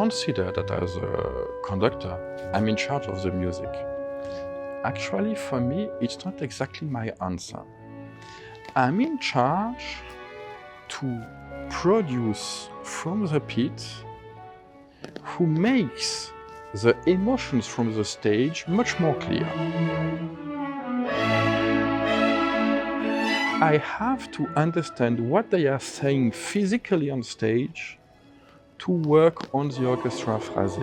consider that as a conductor, I'm in charge of the music. Actually, for me, it's not exactly my answer. I'm in charge to produce from the pit who makes the emotions from the stage much more clear. I have to understand what they are saying physically on stage to work on the orchestra phrase.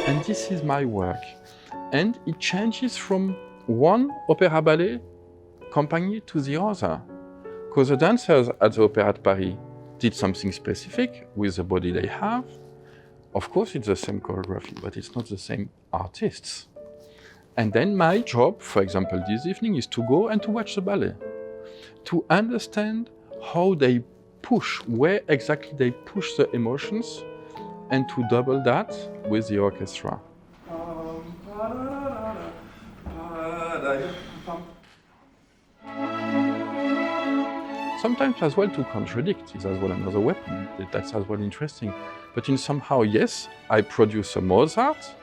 And this is my work. And it changes from one opera ballet company to the other. Because the dancers at the Opéra de Paris did something specific with the body they have. Of course, it's the same choreography, but it's not the same artists. And then my job, for example, this evening, is to go and to watch the ballet, to understand how they push, where exactly they push the emotions, and to double that with the orchestra. Sometimes as well to contradict is as well another weapon. That's as well interesting. But in somehow, yes, I produce a Mozart,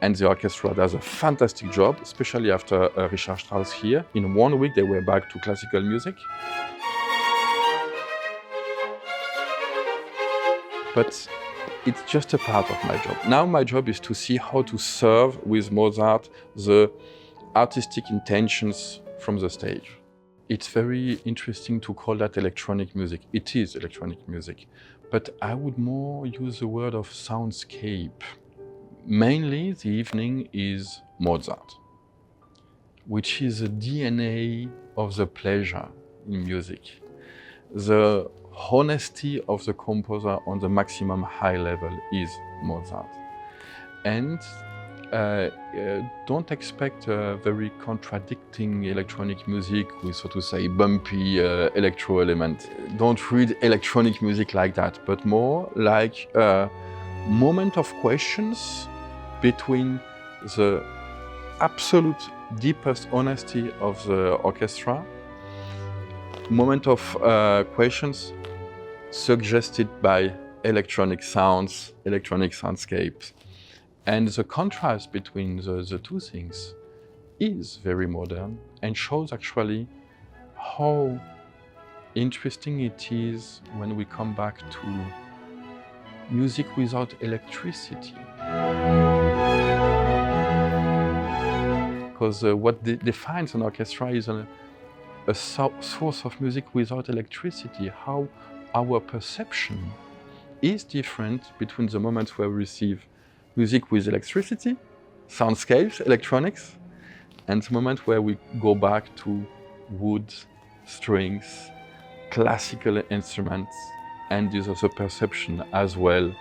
and the orchestra does a fantastic job, especially after Richard Strauss here. In 1 week, they were back to classical music. But it's just a part of my job. Now my job is to see how to serve with Mozart the artistic intentions from the stage. It's very interesting to call that electronic music. It is electronic music, but I would more use the word of soundscape. Mainly the evening is Mozart, which is the DNA of the pleasure in music. The honesty of the composer on the maximum high level is Mozart. And don't expect a very contradicting electronic music with, so to say, bumpy electro element. Don't read electronic music like that, but more like a moment of questions between the absolute deepest honesty of the orchestra, moment of questions suggested by electronic sounds, electronic soundscapes. And the contrast between the two things is very modern and shows actually how interesting it is when we come back to music without electricity. Because what defines an orchestra is a source of music without electricity, how our perception is different between the moments where we receive music with electricity, soundscapes, electronics, and the moment where we go back to wood, strings, classical instruments, and this also perception as well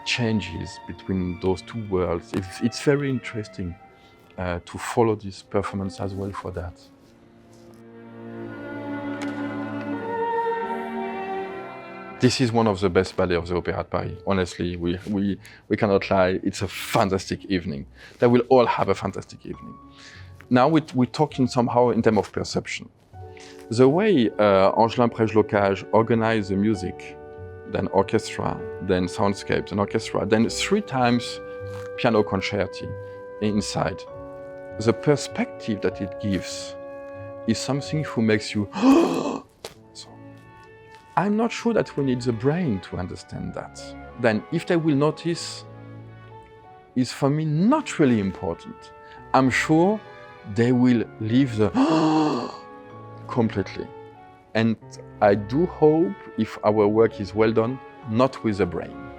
changes between those two worlds. It's very interesting to follow this performance as well for that. This is one of the best ballets of the Opéra de Paris. Honestly, we cannot lie. It's a fantastic evening. They will all have a fantastic evening. Now we're talking somehow in terms of perception. The way Angelin Prège-Locage organized the music, then orchestra, then soundscapes, and orchestra, then 3 times piano concerti inside. The perspective that it gives is something who makes you I'm not sure that we need the brain to understand that. Then if they will notice, is for me not really important. I'm sure they will leave the completely. And I do hope if our work is well done, not with the brain.